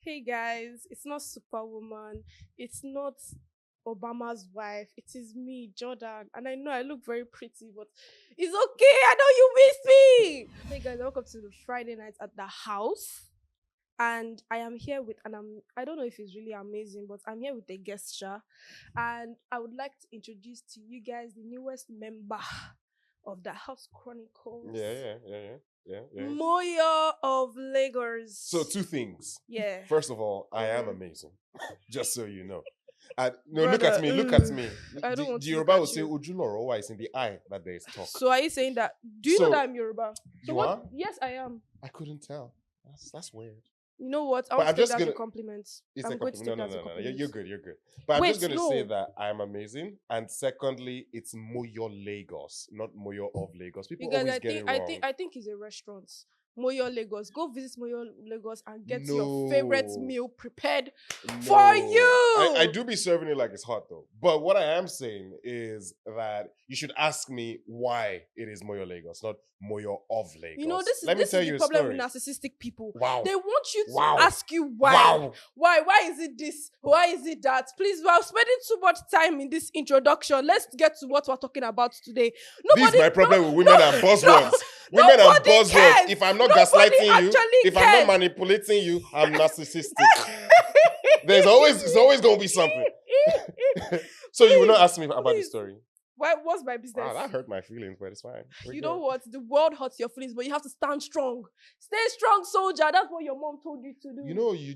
Hey guys, it's not Superwoman, it's not Obama's wife, it is me, Jordan. And I know I look very pretty, but it's okay. I know you miss me. Hey guys, welcome to the Friday night at the house. And I am here with I don't know if it's really amazing, but I'm here with a guest, Sha. And I would like to introduce to you guys the newest member of the House Chronicles. Yeah. Moyo of Lagos. So two things. Yeah. First of all, I am Mhm. amazing. Just so you know. No, look Brother, at me. Look at me. I don't want The to Yoruba look will at say you. Ujuloro, why it's in the eye that there is talk. So are you saying that? Do you know So, that I'm Yoruba? So you what? are? Yes, I am. I couldn't tell. That's weird. You know what? I But want I'm to take just that as a gonna. compliment. It's I'm a going to compliment. take that as a No. compliment. You're good. You're good. But I'm Wait, just gonna say no. that I'm amazing. And secondly, it's Moyo Lagos, not Moyo of Lagos. People Because always get it wrong. I think it's a restaurant. Moyo Lagos. Go visit Moyo Lagos and get your No. favorite meal prepared for No. you. I do be serving it like it's hot though. But what I am saying is that you should ask me why it is Moyo Lagos, not Moyo of Lagos. You know, this Let me is tell the you a problem story. with narcissistic people. Wow. They want you to Wow. ask you why. Wow. Why is it this? Why is it that? Please, we're spending too much time in this introduction. Let's get to what we're talking about today. This is my problem with women and buzzwords. Women and nobody buzzwords. cares. If I'm not Nobody gaslighting you, actually if I'm cares. not manipulating you, I'm narcissistic. It's always gonna be something. So you will not ask me about the please. story. What's my business? Wow, that hurt my feelings, but it's fine. You know what? The world hurts your feelings, but you have to stand strong. Stay strong, soldier. That's what your mom told you to do. You know, you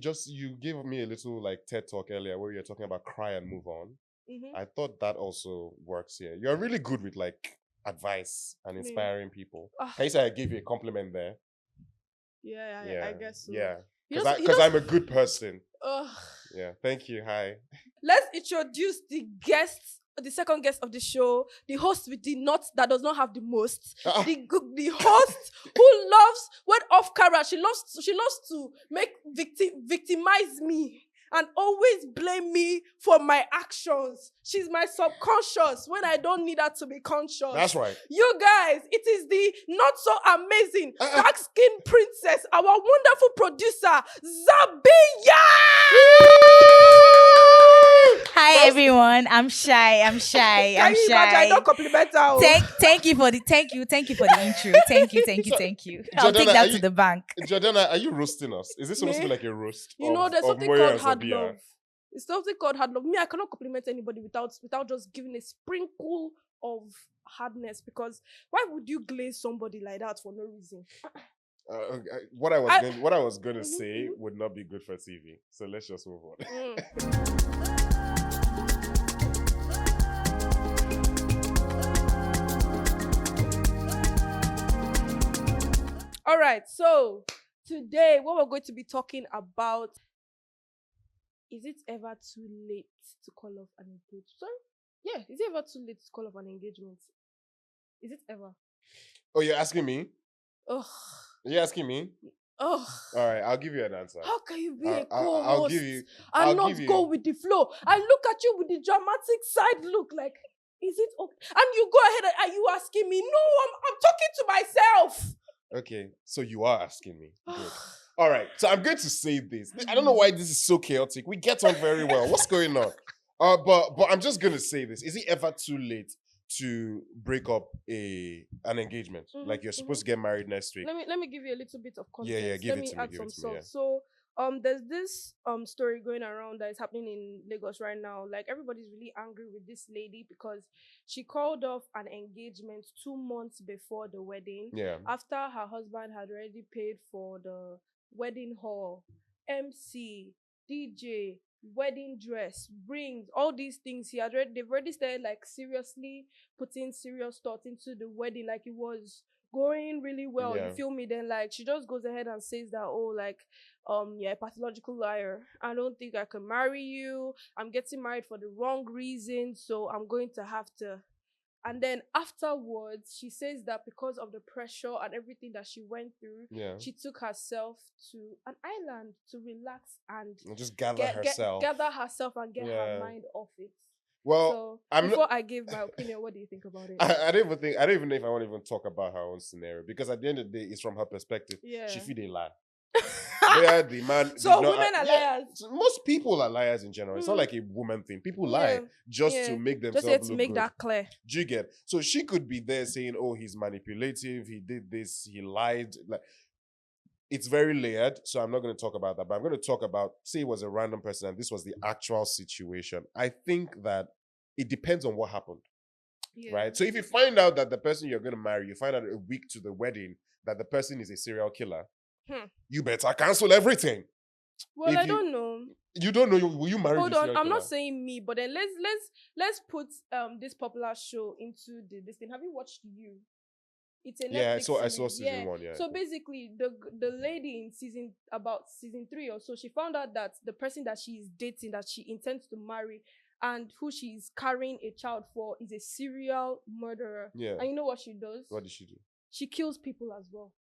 gave me a little like TED talk earlier where you're talking about cry and move on. Mhm. I thought that also works here. You're really good with like advice and inspiring people. Can you say I gave you a compliment there? Yeah, I guess so. Yeah, He because I'm a good person. Ugh. Yeah, thank you. Hi. Let's introduce the guests, the second guest of the show, the host with the nuts that does not have the most, the host who loves when off camera she loves to make victimize me and always blame me for my actions. She's my subconscious when I don't need her to be conscious. That's right. You guys, it is the not so amazing dark skin princess, our wonderful producer, Zabiya. Hi everyone, I'm shy. Can you imagine? I don't compliment her. Thank you for the intro. Thank you. I'll take Jordana, that to the bank. Jordana, are you roasting us? Is this supposed to be like a roast? You know, there's something Moyo called and hard Zabiya? love. It's something called hard love. Me, I cannot compliment anybody without just giving a sprinkle of hardness, because why would you glaze somebody like that for no reason? What I was going to say would not be good for TV. So let's just move on. All right, so today what we're going to be talking about, is it ever too late to call off an engagement? Sorry? Yeah, is it ever too late to call off an engagement? Is it ever? Oh, you're asking me? Ugh. You're asking me? Ugh. All right, I'll give you an answer. How can you be a I'll co-host give you. and I'll not give you- go with the flow? I look at you with the dramatic side look like, is it okay? And you go ahead and are you asking me? No, I'm talking to myself. Okay, so you are asking me. Good. All right, so I'm going to say this. I don't know why this is so chaotic. We get on very well. What's going on? But I'm just going to say this. Is it ever too late to break up an engagement? Like you're supposed to get married next week. Let me give you a little bit of context. Yeah, give let it me to me, add give some it to me, salt. So there's this story going around that is happening in Lagos right now. Like everybody's really angry with this lady because she called off an engagement 2 months before the wedding. Yeah. After her husband had already paid for the wedding hall, MC, DJ, wedding dress, rings, all these things. They've already started like seriously putting serious thought into the wedding, like it was going really well. Yeah. You feel me? Then like she just goes ahead and says that, oh, like you're a pathological liar. I don't think I can marry you. I'm getting married for the wrong reason, so I'm going to have to. And then afterwards, she says that because of the pressure and everything that she went through, she took herself to an island to relax and just gather herself. Gather herself and get her mind off it. Well, so before I give my opinion, what do you think about it? I don't even know if I want to even talk about her own scenario, because at the end of the day, it's from her perspective. Yeah. She feel they lie. where the man did So not, women are yeah, liars. so most people are liars in general. It's not like a woman thing. People lie Yeah. just to make Just themselves here to look make good. that clear. Do you get? So she could be there saying, "Oh, he's manipulative. He did this. He lied." Like, it's very layered. So I'm not going to talk about that. But I'm going to talk about, say, it was a random person and this was the actual situation. I think that it depends on what happened, Yeah. right? So if you find out that the person you're going to marry, you find out a week to the wedding that the person is a serial killer, you better cancel everything. Well, If I you- don't know. You don't know, will you marry Hold the on, serial I'm killer? not saying me, but then let's put this popular show into this thing. Have you watched You? It's a Yeah, Netflix I saw series. season 1, yeah. So basically, the lady in season 3 or so, she found out that the person that she is dating, that she intends to marry, and who she is carrying a child for, is a serial murderer. Yeah. And you know what she does? What did she do? She kills people as well.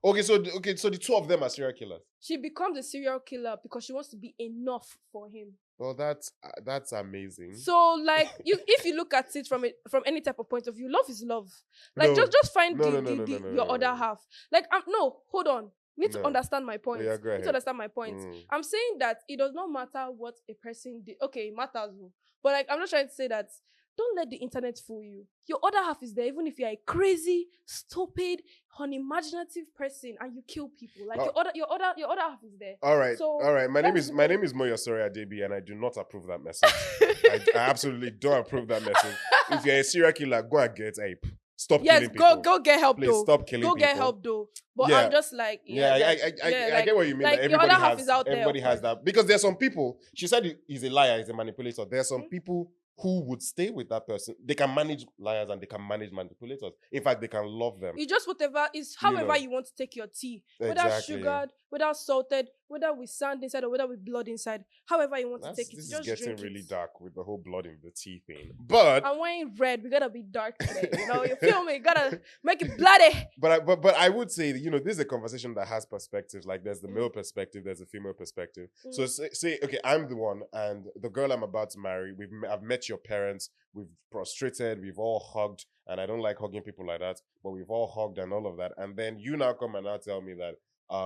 Okay, so the two of them are serial killers. She becomes a serial killer because she wants to be enough for him. Well, that's amazing. So, like, if you look at it from any type of point of view, love is love. Like, No. just find No, your other half. Like, no, hold on. You need to No. understand my point. Yeah, go You need ahead. to understand my point. I'm saying that it does not matter what a person did. Okay, it matters, but like, I'm not trying to say that. Don't let the internet fool you. Your other half is there, even if you're a crazy, stupid, unimaginative person and you kill people. Like, your other half is there. All right, So, all right. My name let's is go. Moyosori Adebi, and I do not approve that message. I absolutely don't approve that message. If you're a serial killer, go and get help. Stop Yes, killing people. go get help Please though. stop killing Go people. get help though. But Yeah. I'm just like, Yeah, I get what you mean. like, That your everybody other half has, is out there, everybody of has course. that. Because there's some people, she said he's a liar, he's a manipulator. There are some Mm-hmm. people who would stay with that person. They can manage liars and they can manage manipulators. In fact, they can love them. It's just whatever is however know. you want to take your tea. Whether Exactly. sugared, whether salted, whether with sand inside or whether with blood inside. However you want to take it. This is Just getting drink really it. dark with the whole blood in the tea thing. But I'm wearing red. We gotta be dark today. You know, you feel me? Gotta make it bloody. But I would say that, this is a conversation that has perspectives. Like, there's the male perspective, there's the female perspective. So say okay, I'm the one, and the girl I'm about to marry, I've met your parents, we've prostrated, we've all hugged, and I don't like hugging people like that, but we've all hugged and all of that, and then you now come and now tell me that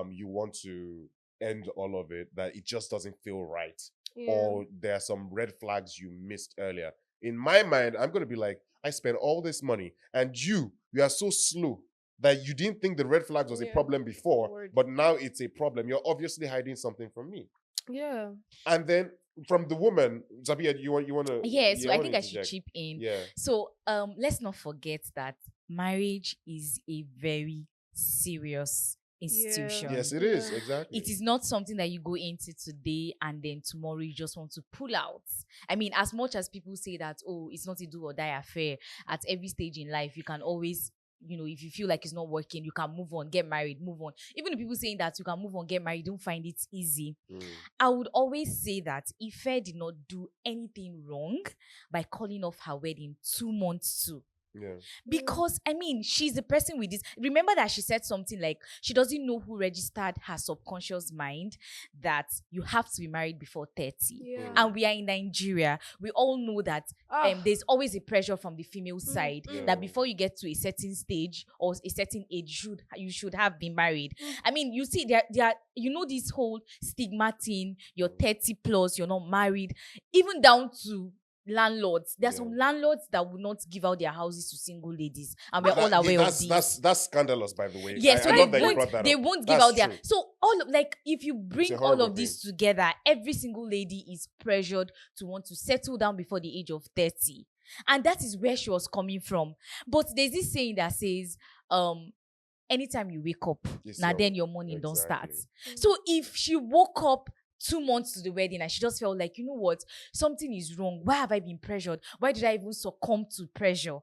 you want to end all of it, that it just doesn't feel right, or there are some red flags you missed earlier. In my mind, I'm gonna be like, I spent all this money, and you are so slow that you didn't think the red flags was a problem before, but now it's a problem. You're obviously hiding something from me. Yeah. And then from the woman, Zabia, you want to? Yes, so I think I should chip in. Yeah. So let's not forget that marriage is a very serious institution. Yes, it is. Exactly. It is not something that you go into today and then tomorrow you just want to pull out. I mean, as much as people say that, oh, it's not a do or die affair, at every stage in life, you can always, if you feel like it's not working, you can move on, get married, move on. Even the people saying that you can move on, get married, don't find it easy. I would always say that Ife did not do anything wrong by calling off her wedding 2 months too. Yeah. Because, I mean, she's the person with this. Remember that she said something like, she doesn't know who registered her subconscious mind that you have to be married before 30. Yeah. And we are in Nigeria. We all know that there's always a pressure from the female side that before you get to a certain stage or a certain age, you should have been married. I mean, you see, there are, this whole stigma thing, you're 30 plus, you're not married, even down to landlords. There are some landlords that would not give out their houses to single ladies, and we're all aware of this. That's scandalous, by the way. Yes, I love that you brought that they up. won't give That's out their. true. So if you bring all of this together, every single lady is pressured to want to settle down before the age of 30, and that is where she was coming from. But there's this saying that says, anytime you wake up, then your morning don't start. So if she woke up 2 months to the wedding and she just felt like, you know what, something is wrong. Why have I been pressured? Why did I even succumb to pressure?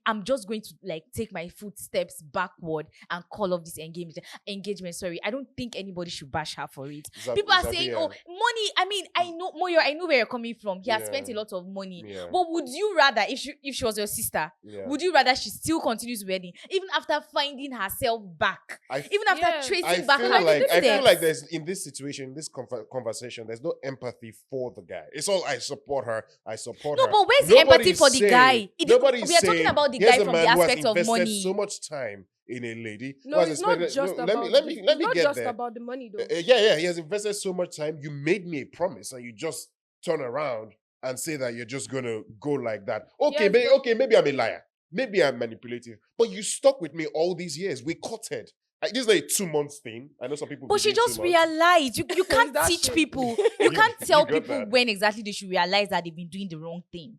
I'm just going to take my footsteps backward and call off this engagement. Sorry, I don't think anybody should bash her for it. People are saying, oh, money. I mean, I know Moyo, I know where you're coming from. He has spent a lot of money. But would you rather, if she was your sister, would you rather she still continues wedding even after finding herself back, even after tracing back her I feel like steps? there's, in this situation, this conversation conversation. There's no empathy for the guy. It's all I support her. I support No, her. but where's the empathy Nobody's for the saying- guy? Nobody's We are talking saying, about the here's guy a from the man who has aspect of invested money. so much time in a lady. No, who has it's not expected- just no, about. let me it's not get just there. about the money though. Yeah. He has invested so much time. You made me a promise, and you just turn around and say that you're just gonna go like that. Okay, Yes, but- maybe I'm a liar. Maybe I'm manipulative. But you stuck with me all these years. We courted. This is not a 2 months thing. I know some people. But she believe just 2 months. realized you can't That teach shit. people. You can't You tell got people that. when exactly they should realize that they've been doing the wrong thing.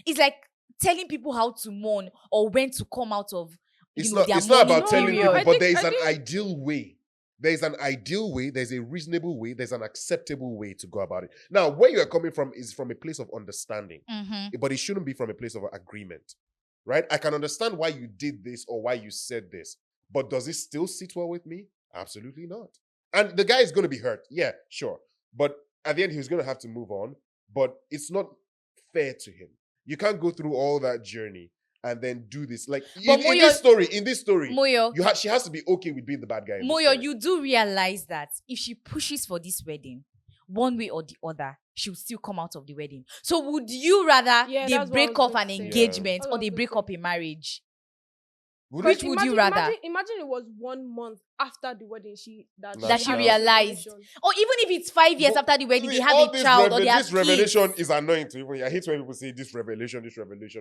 It's like telling people how to mourn or when to come out of It's their not about mourning telling period. people, I but think- there is I an think- ideal way. There is an ideal way, there's a reasonable way, there's an acceptable way to go about it. Now, where you are coming from is from a place of understanding, but it shouldn't be from a place of agreement, right? I can understand why you did this or why you said this, but does it still sit well with me? Absolutely not. And the guy is going to be hurt. Yeah, sure. But at the end, he's going to have to move on, but it's not fair to him. You can't go through all that journey and then do this. Like in this story, Moyo, she has to be okay with being the bad guy. in this Moyo, story. you do realize that if she pushes for this wedding, one way or the other, she'll still come out of the wedding. So would you rather Yeah, they that's what I break was off going an to say. engagement Yeah. or they break up a marriage? Would Which would you rather? Imagine it was 1 month after the wedding that she had realized. revelation. Or even if it's 5 years But after the wedding, they all have a this child or they have this revelation kids. is annoying to me. I hate when people say this revelation,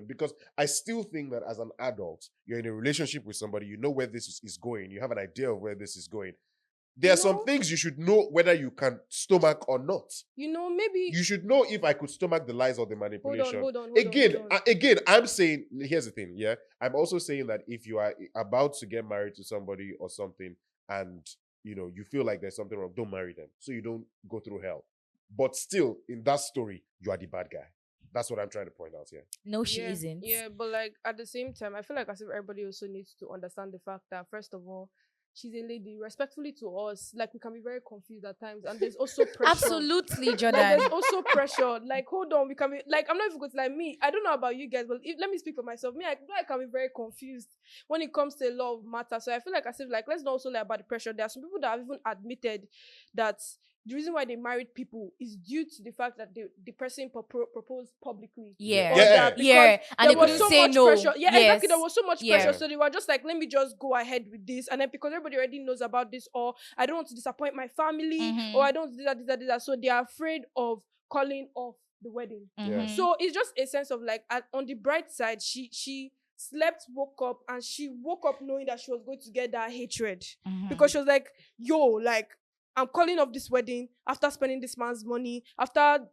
because I still think that as an adult, you're in a relationship with somebody, you know where this is going, you have an idea of where this is going. There are some things you should know whether you can stomach or not. Maybe You should know if I could stomach the lies or the manipulation. Hold on. Again, I'm saying, here's the thing, yeah? I'm also saying that if you are about to get married to somebody or something and, you feel like there's something wrong, don't marry them so you don't go through hell. But still, in that story, you are the bad guy. That's what I'm trying to point out here. No, she isn't. Yeah, but like at the same time, I feel like as if everybody also needs to understand the fact that first of all, she's a lady. Respectfully to us, like we can be very confused at times, and there's also pressure. Absolutely, Like, Jordan. there's also pressure. Like, hold on, we can be like, I'm not even going to like me. I don't know about you guys, but let me speak for myself. Me, I can be very confused when it comes to a lot of matters. So I feel like as if like let's not also lie about the pressure. There are some people that have even admitted that the reason why they married people is due to the fact that the person proposed publicly. Yeah. Or Yeah. that because Yeah. And they there was couldn't so say much no. pressure. Yeah, Yes. exactly. There was so much Yeah. pressure. So they were just like, let me just go ahead with this. And then because everybody already knows about this, or I don't want to disappoint my family, Mhm. or I don't want to do that. So they are afraid of calling off the wedding. Mhm. So it's just a sense of like, on the bright side, she slept, woke up, and she woke up knowing that she was going to get that hatred. Mhm. Because she was like, yo, like, I'm calling off this wedding after spending this man's money, after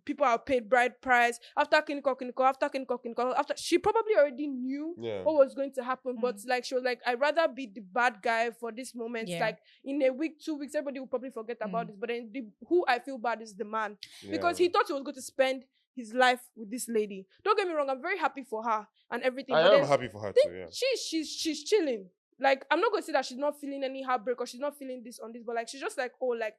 people are paid bride price, after clinical, after she probably already knew what was going to happen, but like she was like, I'd rather be the bad guy for this moment. Yeah. Like in a week, 2 weeks, everybody will probably forget about this. But then who I feel bad is the man. Because he thought he was going to spend his life with this lady. Don't get me wrong, I'm very happy for her and everything. I but am then happy for her too, yeah. she's chilling. Like, I'm not gonna say that she's not feeling any heartbreak or she's not feeling this on this, but like she's just like, oh, like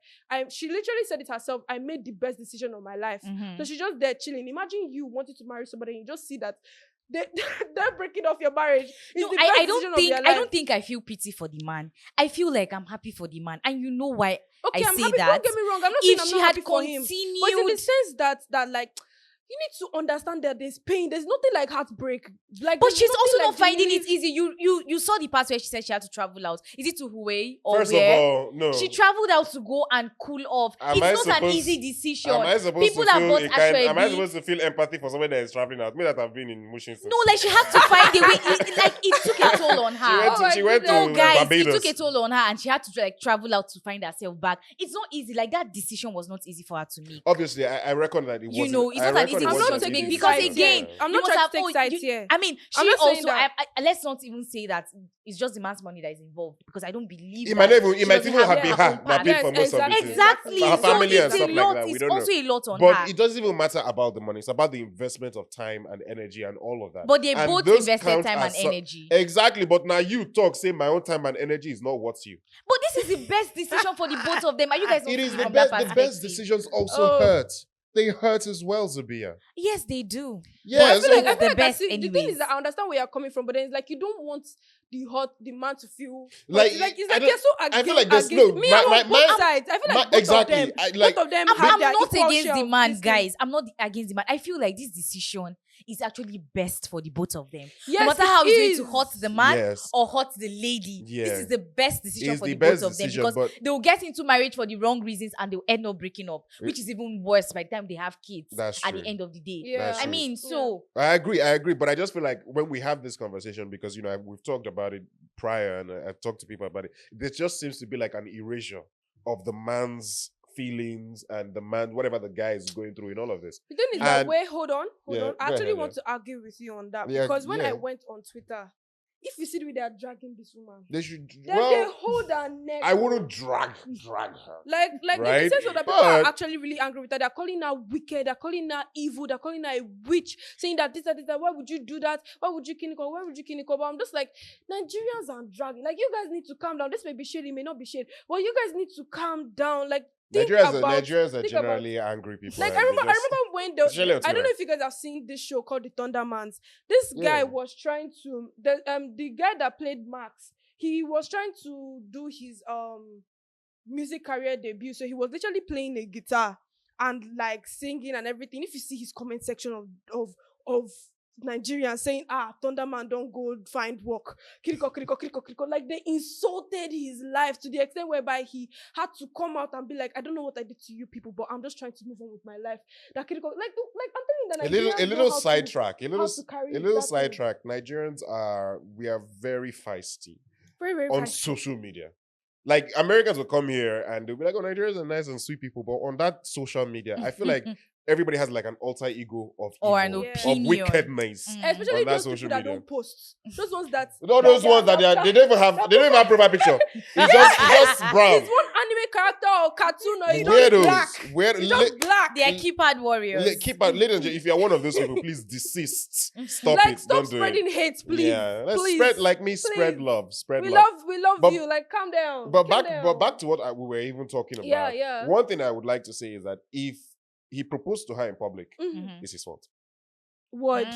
she literally said it herself, I made the best decision of my life. Mhm. So she's just there chilling. Imagine you wanting to marry somebody and you just see that they're breaking off your marriage. It's No, the best I decision don't of think your I life. don't think I feel pity for the man. I feel like I'm happy for the man, and you know why Okay, I I'm say happy. that. Don't get me wrong. I'm not saying If I'm she not had happy for him. But in the continued, sense that like you need to understand that there's pain. There's nothing like heartbreak. Like, but there's she's nothing also like not finding relief. it easy. You saw the part where she said she had to travel out. Is it to Huawei or First where? of all, no. She traveled out to go and cool off. Am I It's not an supposed- easy decision. Am I supposed People to that feel bought am I Ashwebi. supposed to feel empathy for somebody that is traveling out? Me that have been in motion since. No, like she had to find a way. It took a toll on her. She went to No, guys, Barbados. it took a toll on her, and she had to like travel out to find herself back. It's not easy. Like that decision was not easy for her to make. Obviously, I reckon that it wasn't. You know, it's I not an reckon easy it I'm wasn't not an taking easy because sides decision. again, here. I'm you not must trying have- to take oh, sides you- here. I mean, I'm she not saying also. that. Let's not even say that it's just the man's money that is involved because I don't believe It that might even she it might doesn't even have her been own her part. that paid for most of it. Exactly. For her So family and it's stuff a like lot. that. We It's don't know. also a lot on But her. it doesn't even matter about the money. It's about the investment of time and energy and all of that. But they And both those invested count time and as so- energy. Exactly. But now you talk, say my own time and energy is not worth you. But this is the best decision for the both of them. Are you guys not It is seeing the from that best. The best perspective? decisions also Oh. hurt. They hurt as well, Zabia. Yes, they do. Yeah, I feel like so- the best the thing anyways. is that I understand where you're coming from, but then it's like you don't want the man to feel Like, like it's I like don't- you're so I feel like there's against no- me. my- I'm my- on both my- sides. I feel like both exactly. of them, I, like, both of them I'm have their not equal against share the of man, this thing. guys. I'm not against the man. I feel like this decision is actually best for the both of them. Yes, No matter it how it's going is. to hurt the man Yes. or hurt the lady, Yeah. this is the best decision It's for the the best both of them decision, because but- they will get into marriage for the wrong reasons and they'll end up breaking up, which is even worse by the time they have kids That's at true. the end of the day. Yeah. That's I true. mean, so I agree, but I just feel like when we have this conversation, because we've talked about it prior, and I've talked to people about it. There just seems to be like an erasure of the man's feelings and the man, whatever the guy is going through in all of this. The thing is that, And- wait, hold on. Yeah, I go actually ahead, want yeah. to argue with you on that Yeah, because when I yeah. went on Twitter, if you see the way they are dragging this woman, They should. then they Well, hold her neck. I wouldn't drag her. Like in Right? the sense of that people are But- actually really angry with her. They're calling her wicked. They're calling her evil. They're calling her a witch, saying that this, that. Why would you do that? Why would you kill Nicole? Why would you kill Nicole? But I'm just like, Nigerians are dragging. Like, you guys need to calm down. This may be shade, it may not be shade. But you guys need to calm down. Like, think Nigerians about, are think about- generally angry people. like and I they remember just- when Especially on I don't Twitter. know if you guys have seen this show called The Thundermans. This Yeah. guy was trying to the guy that played Max. He was trying to do his music career debut. So he was literally playing a guitar and like singing and everything. If you see his comment section of Nigerians saying, Thunderman, don't go find work. Kiriko. Like, they insulted his life to the extent whereby he had to come out and be like, I don't know what I did to you people, but I'm just trying to move on with my life. That Kiriko, like I'm telling you that a Nigerians little know how to- sidetrack. A how to carry little that thing. sidetrack. Nigerians are very feisty Very, very on fast. social media. Like, Americans will come here and they'll be like, "Oh, Nigerians are nice and sweet people," but on that social media, I feel like everybody has like an alter ego of Or an evil, opinion. of wickedness. Especially on that those social people that media. don't post. Those ones that All those ones that they don't even have profile picture. It's just brown. it's one anime character or cartoon or it's just black. Weirdos. It's just black. they are keypad warriors. Keep out, ladies and gentlemen, if you are one of those people, please desist. Stop Like, it. stop Don't do it. spreading hate, please. Yeah, let's Please. spread like me. Spread Please. love. Spread We love. love But- you. Like, calm down. But calm back down. to what we were even talking about. Yeah. One thing I would like to say is that if he proposed to her in public, Mhm. it's his fault. Word.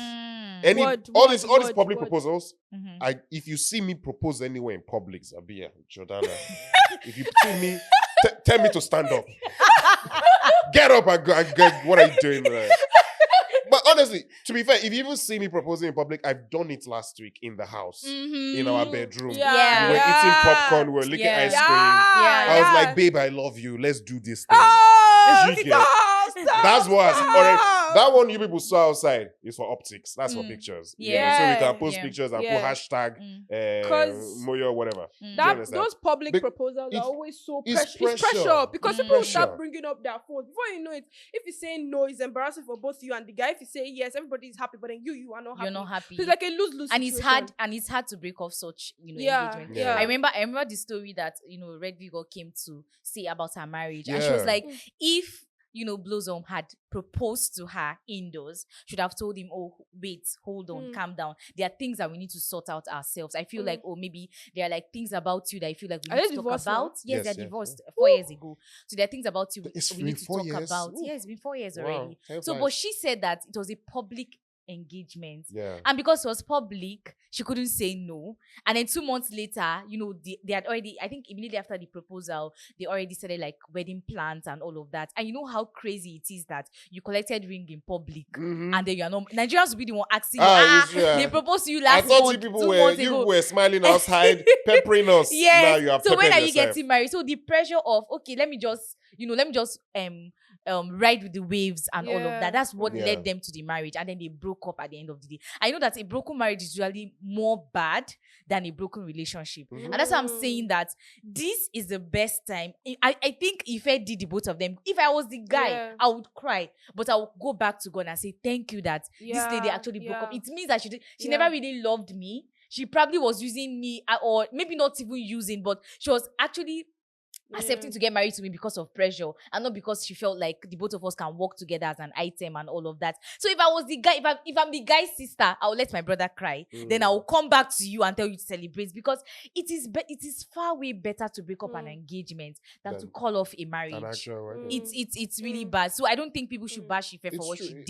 Any Word, all word, these word, public word. proposals, Mhm. if you see me propose anywhere in public, Zabia, Jordana, if you see me, tell me to stand up. Get up and go. What are you doing there? But honestly, to be fair, if you even see me proposing in public, I've done it last week in the house, in our bedroom. Yeah. We were eating popcorn, we were licking Yeah. ice cream. Yeah. I was like, babe, I love you. Let's do this thing. Oh, You get- stop, That's what stop. already. That one you people saw outside is for optics. That's for pictures. You know, so we Yeah. can post Yeah. pictures and Yeah. put hashtag 'Cause Moyo whatever. Mm. you That understand? those public Be- proposals it's- are always so it's pressure. It's pressure pressure. because It's people will pressure. start bringing up their phones. Before you know it, if you say no, it's embarrassing for both you and the guy. If you say yes, everybody is happy, but then you are not happy. You're not happy. So it's like a lose-lose and it's situation. hard to break off such Yeah, engagement. yeah. I remember the story that Red Vigor came to say about her marriage, and she was Yeah. like, if Blossom had proposed to her indoors, should have told him, oh, wait, hold on, calm down. There are things that we need to sort out ourselves. I feel like, maybe there are like things about you that I feel like we Are need they to talk divorced now? about. Yes, Yes, they're yeah. divorced 4 years ago. So there are things about you It's we been need to 4 talk years? about. Ooh. Yeah, it's been 4 years Wow, already. time So, flies. but she said that it was a public engagement. Yeah. And because it was public, she couldn't say no. And then 2 months later, they had already, I think immediately after the proposal, they already started like wedding plans and all of that. And you know how crazy it is that you collected ring in public Mhm. and then you are not, Nigerians will be the one asking, Yeah. they proposed to you I last thought month, you people 2 were months you ago. were smiling outside, peppering us. Yes. Now you are So when peppered are you yourself. getting married? So the pressure of, okay, let me just ride with the waves and all of Yeah. that. That's what Yeah. led them to the marriage. And then they broke up at the end of the day. I know that a broken marriage is usually more bad than a broken relationship. Mhm. And that's why I'm saying that this is the best time. I think if I did the both of them, if I was the guy, Yeah. I would cry. But I would go back to God and say, thank you that this lady Yeah, actually broke up. yeah. It means that she Yeah. never really loved me. She probably was using me, or maybe not even using, but she was actually accepting to get married to me because of pressure and not because she felt like the both of us can work together as an item and all of that. So if I was the guy, if I'm the guy's sister, I'll let my brother cry. Then I'll come back to you and tell you to celebrate, because it is far way better to break up an engagement than to call off a marriage. An actual wedding. It's really bad. So I don't think people should bash Ife for It's what true.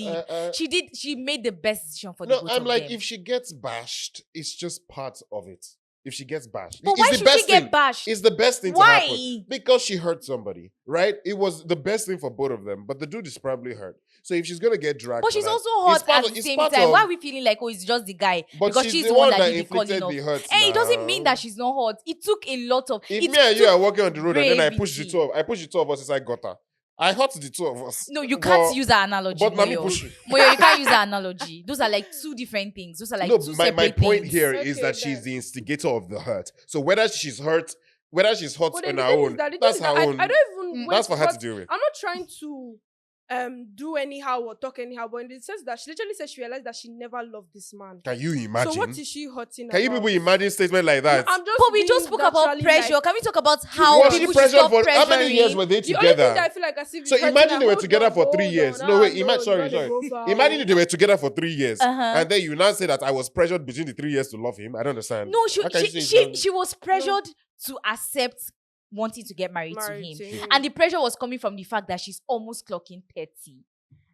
she did. She made the best decision for the No, both I'm of like, them. if she gets bashed, it's just part of it. if she gets bashed. But It's why the should best she get thing. bashed? It's the best thing to Why? happen. Because she hurt somebody, right? It was the best thing for both of them. But the dude is probably hurt. So if she's going to get dragged But for she's that, also it's hot part at of- the it's same part time. of- Why are we feeling like, oh, it's just the guy? But Because she's the one that did the calling inflicted of. the hurt Hey, it doesn't now. mean that she's not hot. It took a lot of. If it me and you took are walking on the road and then I push the bravery. two of us inside gutter. I hurt the two of us. No, you can't But- use that analogy. But Nami Moyo. push you. Moyo, you can't use that analogy. Those are like two different things. Those are like No, two my separate point things. here is Okay, that she's then. the instigator of the hurt. So whether she's hurt on her The own, thing is that that's her own. I don't even. That's for her to but deal with. I'm not trying to do anyhow or talk anyhow, but in the sense that she literally said she realized that she never loved this man. Can you imagine? So what is she hurting Can you about? people imagine statement like that? I'm just But we being just spoke about naturally pressure. like- Can we talk about how Was she people should pressured stop for how many years pressuring? were they The only thing that I together? feel like as if So it's hurting imagine her, they were hold together on, for 3 hold years. on. No, wait, Ah, imagine, sorry. you don't dey go Imagine they were together for 3 years, Uh-huh. and then you now say that I was pressured between the 3 years to love him. I don't understand. No, How can you say it's she was pressured to accept wanting to get married to Married him. to him. And the pressure was coming from the fact that she's almost clocking 30.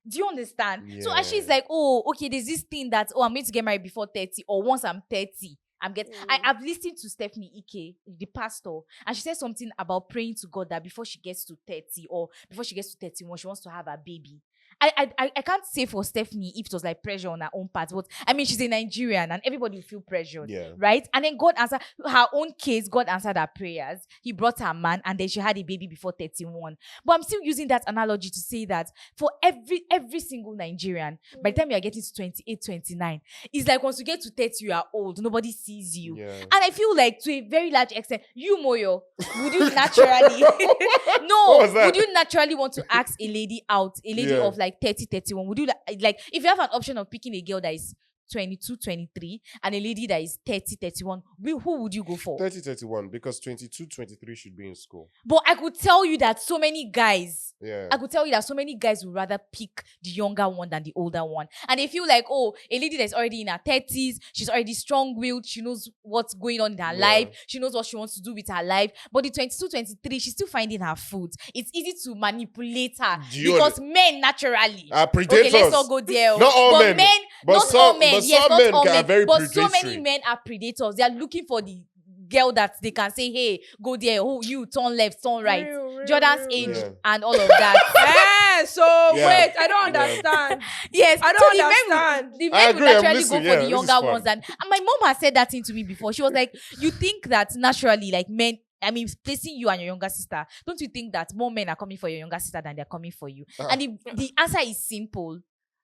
Do you understand? So as she's Yeah. like, oh, okay, there's this thing that, oh, I'm going to get married before 30, or once I'm 30, I'm getting. I've listened to Stephanie Ike, the pastor, and she said something about praying to God that before she gets to 30 or before she gets to 31, she wants to have a baby. I can't say for Stephanie if it was like pressure on her own part, but I mean, she's a Nigerian and everybody will feel pressured, Yeah. right? And then God answered her own case. God answered her prayers. He brought her man, and then she had a baby before 31. But I'm still using that analogy to say that for every single Nigerian, by the time you are getting to 28, 29, it's like once you get to 30, you are old. Nobody sees you. Yeah. And I feel like to a very large extent, you, Moyo, would you naturally What was that? would you naturally want to ask a lady out, a lady Yeah. of like 30, 31? Would you like if you have an option of picking a girl that is 22, 23 and a lady that is 30, 31, who would you go for? 30, 31, because 22, 23 should be in school. But I could tell you that so many guys Yeah. I could tell you that so many guys would rather pick the younger one than the older one. And they feel like, oh, a lady that's already in her 30s, she's already strong-willed, she knows what's going on in her life, she knows what she wants to do with her life. But the 22, 23, she's still finding her foot. It's easy to manipulate her because men naturally Are predators. Okay, let's not go there. Not all but men. But not some- all men. but Yes, some not men all are men. very But so predatory. many men are predators. They are looking for the girl that they can say, hey, go there, oh, you turn left, turn right. Jordan's age Yeah. and all of that. So Yeah. wait, I don't Yeah. understand. Yes, I so don't the men understand. the I men agree, would I'm naturally listening, go yeah, for the this is younger fun. ones. And my mom has said that thing to me before. She was like, you think that naturally, like men, I mean, placing you and your younger sister, don't you think that more men are coming for your younger sister than they're coming for you? And the answer is simple.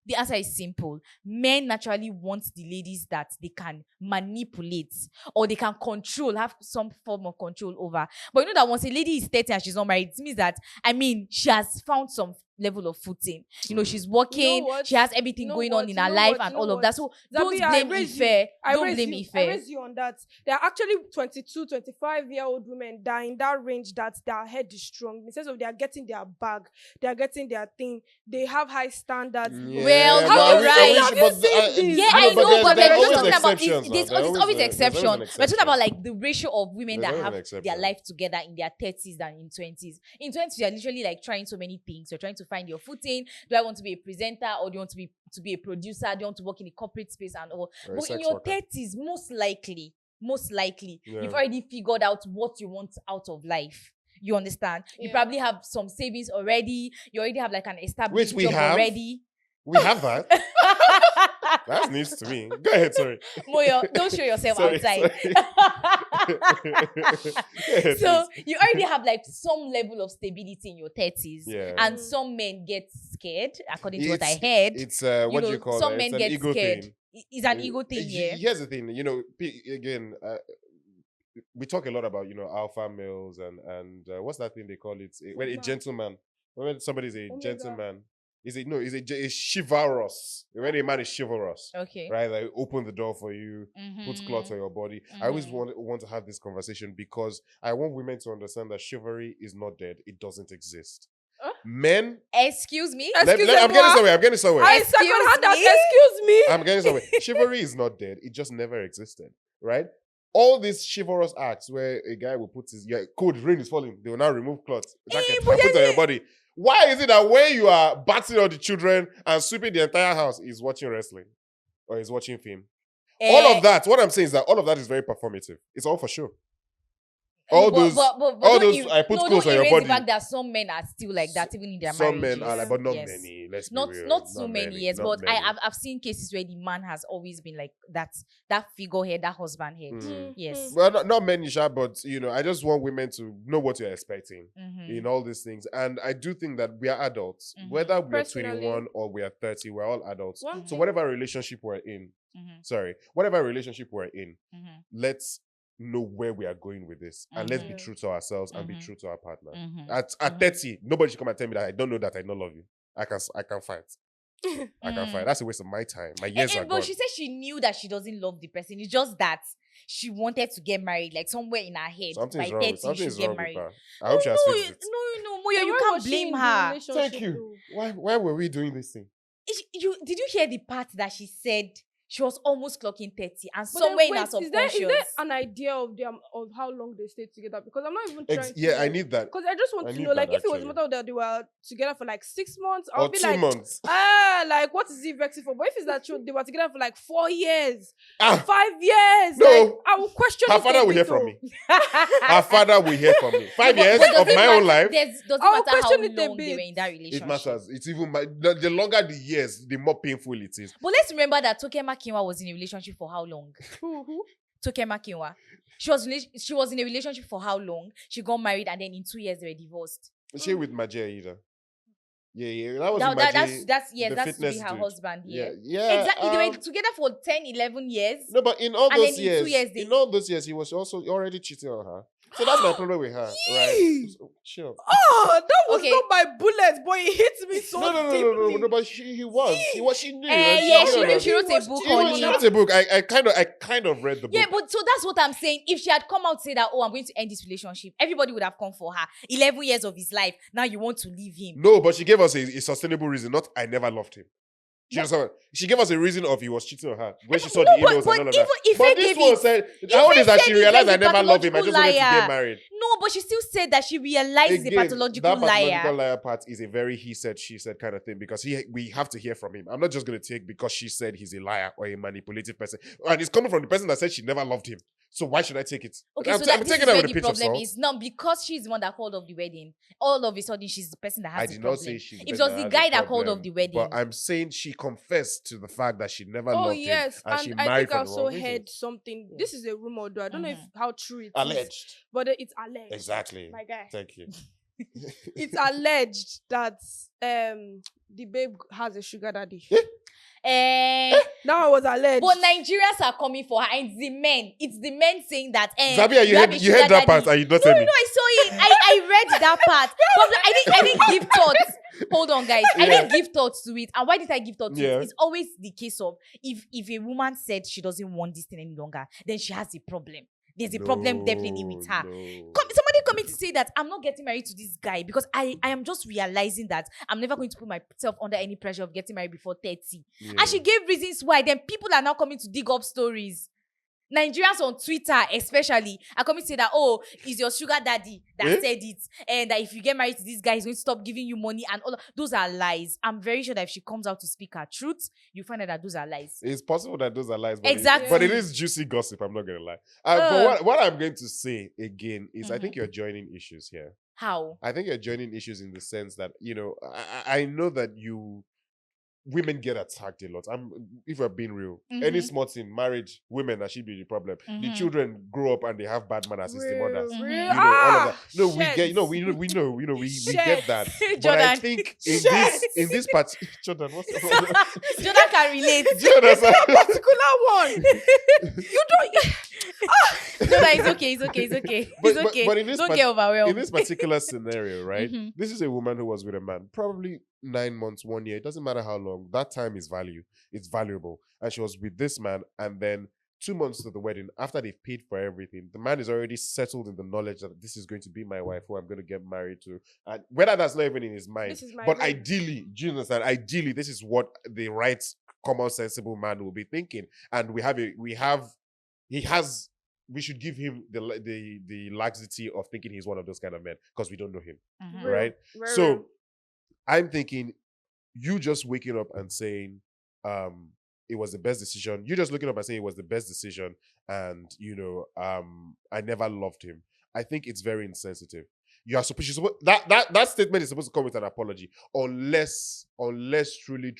The answer is simple. Men naturally want the ladies that they can manipulate or they can control, have some form of control over. But you know that once a lady is 30 and she's not married, it means that, I mean, she has found some level of footing. You know, she's working, what? she has everything You know going what? on in You her know life what? and You know all of what? that. So don't Zabi, I blame raise you. Ife. I Don't raise blame you. I Ife. raise you on that. There are actually 22, 25-year-old women that are in that range that their head is strong. In the sense of they are getting their bag, they are getting their thing. They have high standards. Well, but you're I wish- I right. wish- Have you but seen I- this? Yeah, no, I know, but there we're are just always talking about exceptions now. there's There are always there's exception. always an We're talking exception. about like the ratio of women There's that always an have exception. their life together in their 30s than in 20s. In 20s, you're literally like trying so many things. You're trying to find your footing. Do I want to be a presenter or do you want to be a producer? Do you want to work in a corporate space and all? Or a But in sex your worker. 30s, most likely, Yeah. you've already figured out what you want out of life. You understand? You Yeah. probably have some savings already. You already have like an established we job have? already. We have that. That's news to me. Go ahead, sorry. Moyo, don't show yourself Sorry, outside. Go ahead, So please. you already have like some level of stability in your 30s. Yeah. And some men get scared, according to what I It's- heard. It's what do you call some it? men It's get an ego scared. thing. It's an ego thing, yeah. Here's the thing, again, we talk a lot about alpha males and what's that thing they call it? When a Sigma. gentleman, when somebody's a Omega. gentleman, is chivalrous. When a man is chivalrous, Okay. right? Like open the door for you, put cloth on your body. I always Mhm. want to have this conversation because I want women to understand that chivalry is not dead. It doesn't exist. Huh? Men, Excuse me. I'm getting somewhere. I Excuse second hand that. me? Excuse me. I'm getting somewhere. Chivalry is not dead. It just never existed, right? All these chivalrous acts where a guy will put his cold rain is falling, they will now remove cloth, jacket, and put it on your body. Why is it that when you are battling all the children and sweeping the entire house, he's watching wrestling or he's watching film? All of that, what I'm saying is that all of that is very performative. It's all for sure. All those, I put clothes on your body. The fact that some men are still like that, even in their Some marriages. men are like, but not many. Let's not be real. not so many, many, yes. But many. I've seen cases where the man has always been like that figurehead, that husband head. Yes. Well, not many, but I just want women to know what you're expecting in all these things. And I do think that we are adults, whether we are 21 or we are 30, we're all adults. So whatever relationship we're in, let's know where we are going with this, and let's be true to ourselves and be true to our partner. At 30, nobody should come and tell me that I don't know that I don't love you. I can fight. I can fight. That's a waste of my time. My years are gone. But she said she knew that she doesn't love the person. It's just that she wanted to get married, like somewhere in her head. Something's by wrong. 30, Something's she get wrong married. with her. I hope she has fixed it. No, Moyo, you can't blame her. Thank you. Why were we doing this thing? Did you hear the part that she said she was almost clocking 30 and somewhere in her subconscious? Is there an idea of how long they stayed together? Because I'm not even trying to... I need that. Because I just want to know, like, if it was a matter that they were together for like 6 months, I'll be 2 like, months. Like, what is he vexing for? But if it's that true, they were together for like 4 years, 5 years. No. Like, I will question her father will hear from me. Her father will hear from me. 5 years of my own life. Does it matter how long they were in that relationship? It matters. It's even the longer the years, the more painful it is. But let's remember that Tokema Kinwa was in a relationship for how long? Who? Tokema Kinwa. She was in a relationship for how long? She got married and then in 2 years they were divorced. Is she with Majia either? Yeah. That was that's to be her husband. Yeah. Exactly. They were together for 10, 11 years. No, but in all those years, he was also already cheating on her. So that's my problem with her, right? So, chill. Oh, that was not my bullet, boy. It hit me so deeply. No, but she was. She knew. She wrote a book on it. She wrote a book. I kind of read the book. Yeah, but so that's what I'm saying. If she had come out and said that, I'm going to end this relationship, everybody would have come for her. 11 years of his life. Now you want to leave him. No, but she gave us a sustainable reason. Not I never loved him. She gave us a reason of he was cheating on her when she saw the emails and all of that. But this one said, how is that she realized I never loved him? I just wanted to get married. No, but she still said that she realized the pathological liar. That pathological liar part is a very he said, she said kind of thing because we have to hear from him. I'm not just going to take because she said he's a liar or a manipulative person. And it's coming from the person that said she never loved him. So why should I take it? Okay, I'm taking that with a pinch of salt. Is not because she's the one that called off the wedding. All of a sudden, she's the person that has the problem. I did not say she's the person. It was the guy that called off the wedding. But I'm saying she confessed to the fact that she never loved him. And she married I think I for also heard something. This is a rumor, though. I don't know how true it is. Alleged. But it's alleged. Exactly. My guy. Thank you. It's alleged that the babe has a sugar daddy. Now it was alleged. But Nigerians are coming for her, and it's the men saying that. Zabia, you heard that part, and you don't tell me. No, I saw it. I read that part. But I didn't give thoughts. Hold on, guys. I didn't give thoughts to it. And why did I give thoughts to it? It's always the case of if a woman said she doesn't want this thing any longer, then she has a problem. There's a problem definitely with her. Somebody coming to say that I'm not getting married to this guy because I am just realizing that I'm never going to put myself under any pressure of getting married before 30. Yeah. And she gave reasons why. Then people are now coming to dig up stories. Nigerians on Twitter especially are coming to say that, it's your sugar daddy that said it. And that if you get married to this guy, he's going to stop giving you money and all of those are lies. I'm very sure that if she comes out to speak her truth, you find out that those are lies. It's possible that those are lies. But exactly. But it is juicy gossip, I'm not going to lie. But what I'm going to say again is I think you're joining issues here. How? I think you're joining issues in the sense that, I know that women get attacked a lot. If we're being real, any small thing, marriage, women, that should be the problem. The children grow up and they have bad manners since the mothers. All of that. No, we get, we get that. But I think in this part, Jordan, what's the problem? Jordan can relate. Jordan, that particular one. You don't. Jordan, it's okay. But don't get overwhelmed. In this particular scenario, right? This is a woman who was with a man, probably 9 months, 1 year. It doesn't matter how long. That time is it's valuable. And she was with this man, and then 2 months to the wedding, after they've paid for everything, the man is already settled in the knowledge that this is going to be my wife, who I'm going to get married to. And whether that's not even in his mind, but ideally, do you understand? Ideally, this is what the right, common, sensible man will be thinking. And we should give him the laxity of thinking he's one of those kind of men because we don't know him, right? So I'm thinking, you just waking up and saying, it was the best decision. You just looking up and saying it was the best decision, and I never loved him. I think it's very insensitive. You are supposed that statement is supposed to come with an apology, unless truly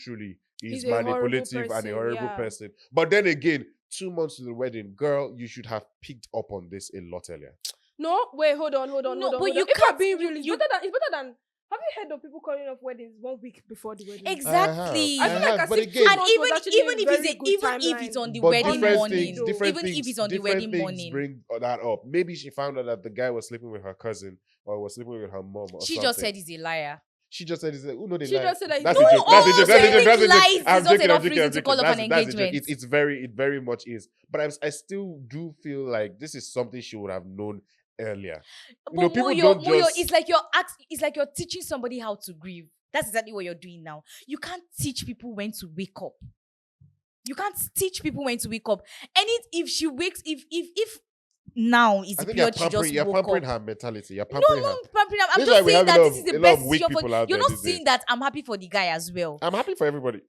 He's is a horrible manipulative and a person, horrible yeah. person. But then again, 2 months to the wedding, girl, you should have picked up on this a lot earlier. No, wait, hold on. No, but hold you on. If can't- I'm being real, it's you- better than. Have you heard of people calling off weddings 1 week before the wedding? Exactly. I feel like have, but as if again- And months was actually even a if very it's good even if timeline. it's on the But wedding different morning, things, different even things, if it's on the different wedding things morning, bring that up. Maybe she found out that the guy was sleeping with her cousin or was sleeping with her mom. Or she something. just said he's a liar. She just said, "Oh no, they She lie." just said that That's he's a joke. That's a Oh, joke. so That's a you joke. That's a think joke. lies is I'm not joking. enough I'm joking. reason I'm to call joking. off an That's a joke. engagement. It very much is. But I still do feel like this is something she would have known earlier. But People Moyo, don't Moyo, just. it's like you're teaching somebody how to grieve. That's exactly what you're doing now. You can't teach people when to wake up. You can't teach people when to wake up. And if she wakes, if now is I the think period she just you're woke pampering up. her mentality. You're No, pampering her. no, pampering. I'm This is why just we saying have that a lot this is of- the a lot best of weak decision for. people out You're there not these saying days. that I'm happy for the guy as well. I'm happy for everybody.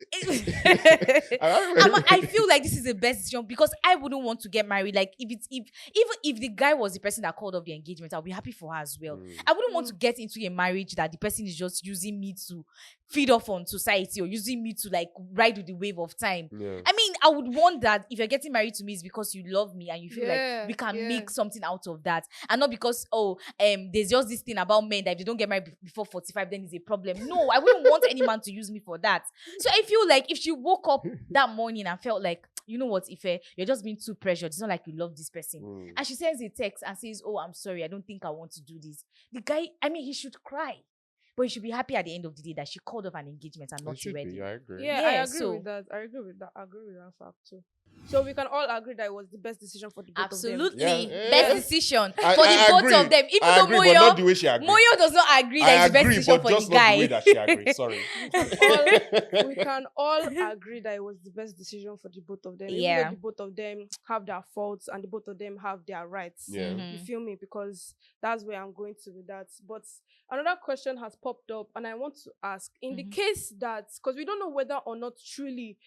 I feel like this is the best decision because I wouldn't want to get married. Like even if the guy was the person that called off the engagement, I'll be happy for her as well. I wouldn't want to get into a marriage that the person is just using me to feed off on society or using me to like ride with the wave of time. Yeah. I mean, I would want that if you're getting married to me, it's because you love me and you feel Yeah, like we can yeah. make something out of that, and not because there's just this thing about men that if they don't get married before 45, then it's a problem. No, I wouldn't want any man to use me for that. So I feel like if she woke up that morning and felt like, you know what, Ife, you're just being too pressured. It's not like you love this person. And she sends a text and says, "Oh, I'm sorry, I don't think I want to do this." The guy, I mean, he should cry. But he should be happy at the end of the day that she called off an engagement and not It should ready. be, I agree. Yeah, Yeah, I agree so- with that. I agree with that fact too. So we can all agree that it was the best decision for the both of them. Absolutely. Yeah. Best decision I for the both agree. of them. Even I though agree, but not the way she agreed. Moyo does not agree that I it's the best agree, decision but for just the not guy. the way that she agreed. Sorry. We can all agree that it was the best decision for the both of them. Even Yeah. though the both of them have their faults and the both of them have their rights. Yeah. Mhm. You feel me? Because that's where I'm going to with that. But another question has popped up, and I want to ask: in the case that, because we don't know whether or not truly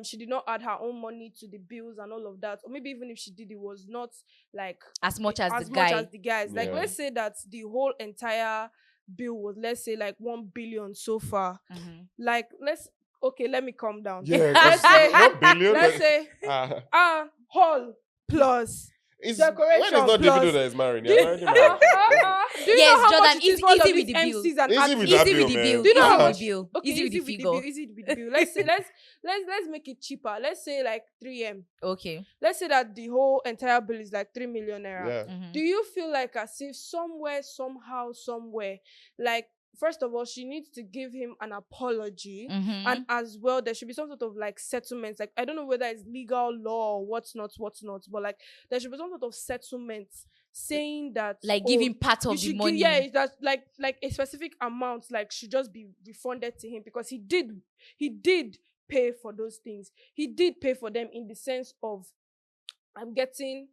she did not add her own money to the bills and all of that, or maybe even if she did, it was not like As much as as the much guy. as the guys. Like Yeah. let's say that the whole entire bill was, let's say, like 1 billion so far. Mhm. Like let me calm down. Yeah, Let's 'cause say 1 billion. let's say hall plus It's decoration when it's not plus- Davido that is married. do You're you, already married. do you Yes, know how Jordan, much it is it's for all of easy with these the bill. MCs and Easy artists? with that Easy with bill, the man. bill. Do you know Easy how with much? the bill. Okay, Easy with the with figure. bill. Easy with the bill. Let's say let's make it cheaper. Let's say like 3M. Okay. Let's say that the whole entire bill is like 3 million naira. Yeah. Mhm. Do you feel like as if somewhere, somehow, somewhere, like first of all, she needs to give him an apology, Mhm. and as well, there should be some sort of like settlement. Like I don't know whether it's legal law or what's not, but like there should be some sort of settlement saying that Like oh, giving part you of the should money. give, yeah, it's that like a specific amount like should just be refunded to him because he did pay for those things. He did pay for them in the sense of I'm getting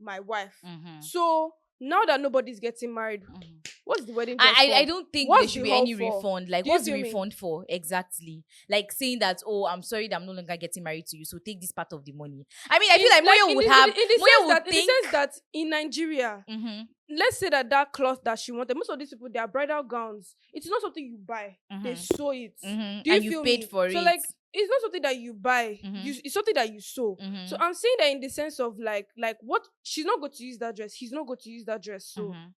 my wife. Mhm. So now that nobody's getting married, Mhm. what's the wedding dress I for? don't think What's there should the be whole any for? refund. Like, Do you what's the feel me? refund for? Exactly. Like saying that, oh, I'm sorry that I'm no longer getting married to you, so take this part of the money. I mean, I feel like Moyo would have. Moyo would in the think. sense that in Nigeria, Mhm. let's say that cloth that she wanted, most of these people, their bridal gowns, it's not something you buy. They Mhm. sew it. Mhm. Do you And feel you paid me? for so it. like it's not something that you buy. Mhm. It's something that you sew. Mhm. So I'm saying that in the sense of like what she's not going to use that dress. He's not going to use that dress. So Mhm.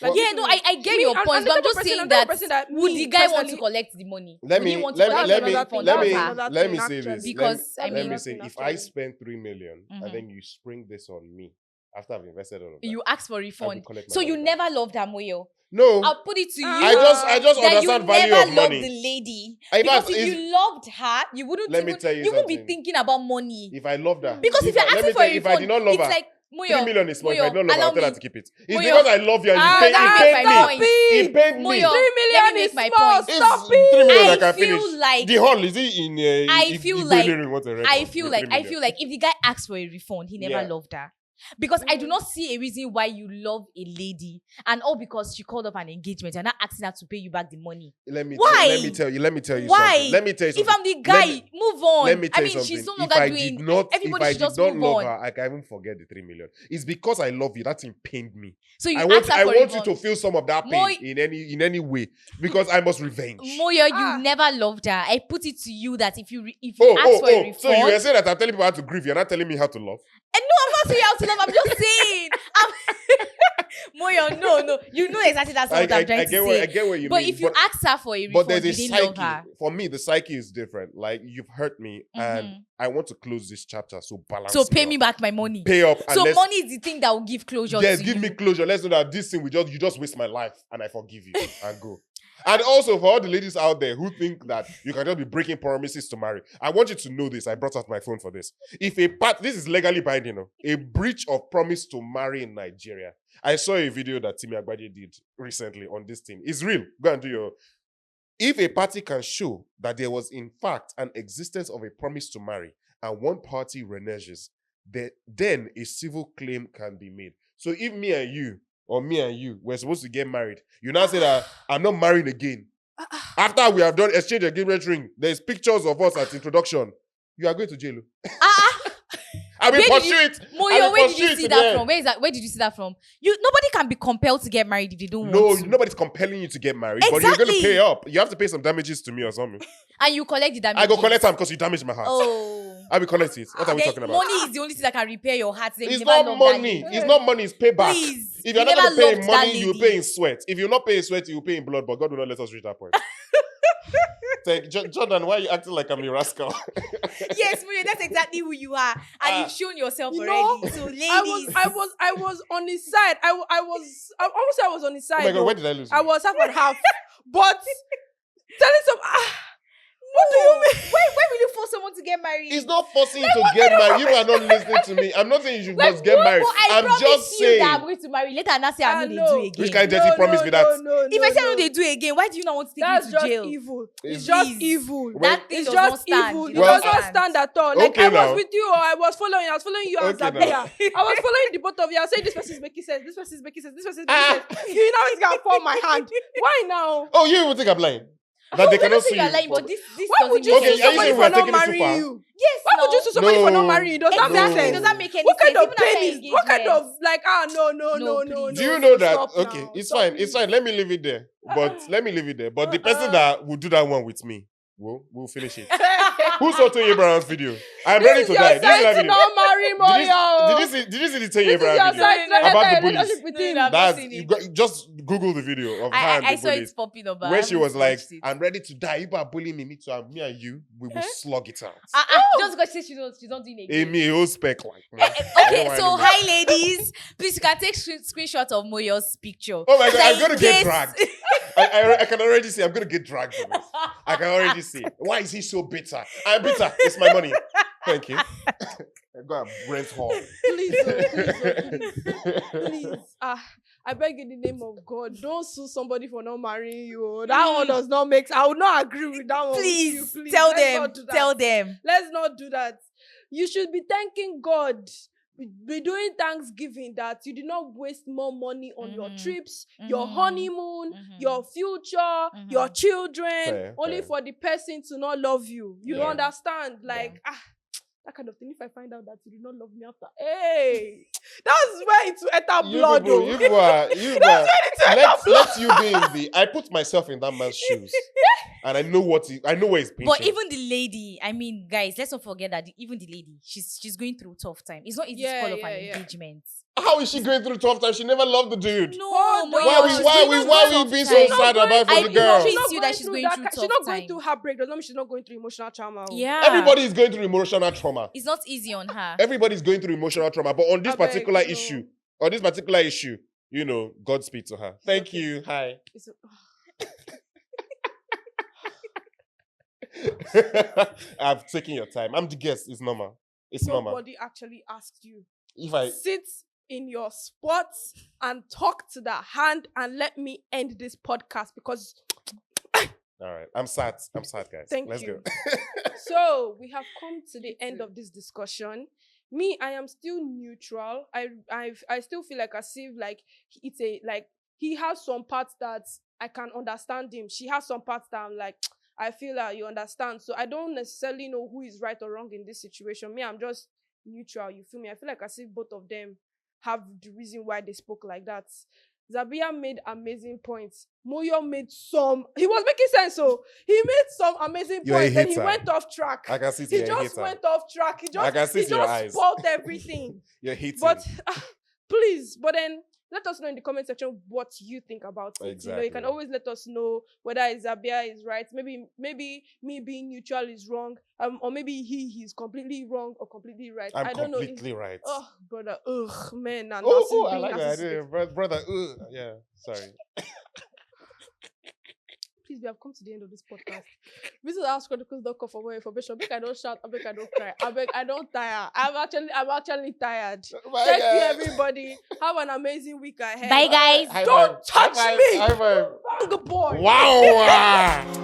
like, Yeah, you no, feel me? I get Me, your I'm point, the but I'm type of just person- saying I'm the type of that, person that would me, the guy want to personally- collect the money? Let Would he me want to let collect me the let me money from let her? me Another let me thing, say actually. this. Because, I let me mean- say if I Actually. spend 3 million Mhm. and then you spring this on me after I've invested all of that, You ask for refund. collect my So you money back. never loved her, Moyo. no, I'll put it to you. I just that understand you value never of loved money. the lady. In Because fact, if it's- you loved her, you wouldn't Let me even, tell you wouldn't be something. thinking about money. If I loved her, Because if you're let me asking for tell a you, if I refund, did not love it's her, like, 3 Moyo, million is small. If I Moyo, did not love her, allow I'll tell her me. to keep it. It's Moyo, because I love you and you let paid me make me. my point. He paid me. Moyo, 3 million let me make is my small. point. It's Stop 3 it. million I I can feel finish. like- The hall is it in I feel like Igbo Ilorin, what a I record feel with like 3 million. if the guy asks for a refund, he never Yeah. loved her. Because I do not see a reason why you love a lady and all because she called up an engagement. You're not asking her to pay you back the money. Why? Let me tell you Why? something. Let me tell you something. If I'm the guy, move on. Let me tell I you mean, something. she's no If longer I doing. did not, Everybody if I should did just not move love on. her, I can even forget the 3 million. It's because I love you. That thing pained me. So you I ask her I for want revenge. you to feel some of that pain in any way because I must revenge. Moyo, you never loved her. I put it to you that if you ask for a refund. So you were saying that I'm telling people how to grieve. You're not telling me how to love. And no, I'm not saying how to love. I'm just saying. Moyo, no. You know exactly that's what I'm trying to say. I get what you mean. But if you ask her for a refund, there's a you didn't love psyche. her. For me, the psyche is different. Like, you've hurt me and I want to close this chapter. So balance. So pay me back my money. Pay up. So money is the thing that will give closure to you. Yes, give me closure. Let's know that this thing you just waste my life and I forgive you and go. And also for all the ladies out there who think that you can just be breaking promises to marry, I want you to know this. I brought out my phone for this. If this is legally binding, a breach of promise to marry in Nigeria. I saw a video that Timi Agbaje did recently on this thing. It's real. Go and do your. If a party can show that there was in fact an existence of a promise to marry and one party reneges, then a civil claim can be made. So if me and you we're supposed to get married, you now say that I'm not marrying again. After we have done exchange engagement ring, there's pictures of us at introduction. You are going to jail. I will pursue it. Moyo, where did you see that from? Where did you see that from? Nobody can be compelled to get married if they don't want to. No, nobody's compelling you to get married, but you're going to pay up. You have to pay some damages to me or something. And you collect the damages. I go collect them because you damaged my heart. Oh. I will collect it. What are we talking about? Money is the only thing that can repair your heart. It's not money. It's not money. It's payback. Please. If you're not going to pay in money, you will pay in sweat. If you're not paying in sweat, you will pay in blood. But God will not let us reach that point. Jordan, why are you acting like I'm a rascal? Yes, Moyo, that's exactly who you are, and you've shown yourself already. Know, So, ladies, I was on his side. I almost say I was on his side. Oh my God, where did I lose you? I was half and half, but telling some. What do you mean? Why will you force someone to get married? It's not forcing you to get married. You are not listening to me. I'm not saying you should just get married. I'm just saying. That I'm going to marry later and not say I'm not going to do Which again. kind of dirty promise me that? If I say I'm not going to do again, why do you not want to take me to jail? Evil. It's Please. just evil. That thing It's does not just stand. evil. It It Well, does not stand at all. Like okay I now. was with you, or I was following you as Okay Zabia. now. I was following the both of you. I was saying this person is making sense. This person is making sense. This person is making sense. You know it's gonna fall my hand. Why now? Oh, you even think I'm lying? That they cannot see you're you. lying, but this Why would you Okay, sue are you somebody saying for we're not taking it too marrying far? you? Yes, Why would you sue somebody for not marrying you? Does that make Exactly. sense? Does that make any What kind sense? of Even after pain is? What kind engagement. of like? No. No, please. Do you know that? Stop Okay, now. it's Stop, fine. please. It's fine. Let me leave it there. But the person that will do that one with me, we'll finish it. Who saw Tony Abraham's video? I'm ready to die. This This is is that your video. side to not marry Moyo. Did you see the Tony This is your Abraham video? side to About the enter a bullies. relationship with him. No, I've not That's seen you it. just Google the video of her and I the saw it bullies. popping up. but I Where she haven't was like, watched it. I'm ready to die. You are bullying me too. And me and you, we will slug it out. Just because she's not doing it again. Amy, whole spec like. Okay, so hi ladies. Please, you can take screenshot of Moyo's picture. Oh my God, I'm So gonna in get case- dragged. I can already see. I'm gonna get dragged for this. I can already see. Why is he so bitter? I'm bitter. It's my money. Thank you. I got a Brent Hall. Please. I beg in the name of God, don't sue somebody for not marrying you. That one does not make. I would not agree with that one. Please, with you, please. tell Let's them. not do that. Tell them. Let's not do that. You should be thanking God. Be doing Thanksgiving that you did not waste more money on your trips, your honeymoon, your future, your children, Fair, only fair. for the person to not love you. You Yeah. understand? Like, that kind of thing. If I find out that you did not love me after, hey, that's where it will enter blood. You people are. Let you be in the. I put myself in that man's shoes, and I know where he's pinching. But even the lady, I mean, guys, let's not forget that even the lady, she's going through tough time. It's not easy to call off an engagement. How is she going through tough time? She never loved the dude. No, Why are we being so sad about for the girl? She's that she's going through tough She's not going time. through heartbreak. Does not mean she's not going through emotional trauma. Yeah. Everybody is going through emotional trauma. It's not easy on her. Everybody's going through emotional trauma. But on this I beg, particular no. issue, God speak to her. Thank you. Hi. I've taken your time. I'm the guest. It's normal. It's normal. Nobody actually asked you. If I Sit in your spot and talk to the hand and let me end this podcast because all right. I'm sad, guys. Thank Let's you. go. So we have come to the end of this discussion. Me, I am still neutral. I still feel like as if like it's a like he has some parts that I can understand him. She has some parts that I'm like I feel like you understand. So I don't necessarily know who is right or wrong in this situation. Me, I'm just neutral. You feel me? I feel like as if both of them have the reason why they spoke like that. Zabia made amazing points. Moyo made some. He was making sense. So he made some amazing You're a points. Then he hater. went off track. I can see He you're a just hater. went off track. I can see He it in your just eyes. spoiled everything. You're hating. But please, but then let us know in the comment section what you think about it. You know, you can Exactly. always let us know whether Zabia is right. Maybe me being neutral is wrong. Or maybe he's completely wrong or completely right. I'm I don't know. completely right. Oh, brother. Ugh, man. And Oh, I being like that narcissistic. idea. Brother, yeah, sorry. Please, we have come to the end of this podcast. Visit housechronicles.com for more information. I beg I don't shout. I beg I don't cry. I beg I don't tire. I'm actually tired. Bye, Thank you, guys. everybody. Have an amazing week ahead. Bye, guys. High Don't five. touch High five. me. High five. Bang boy. Wow.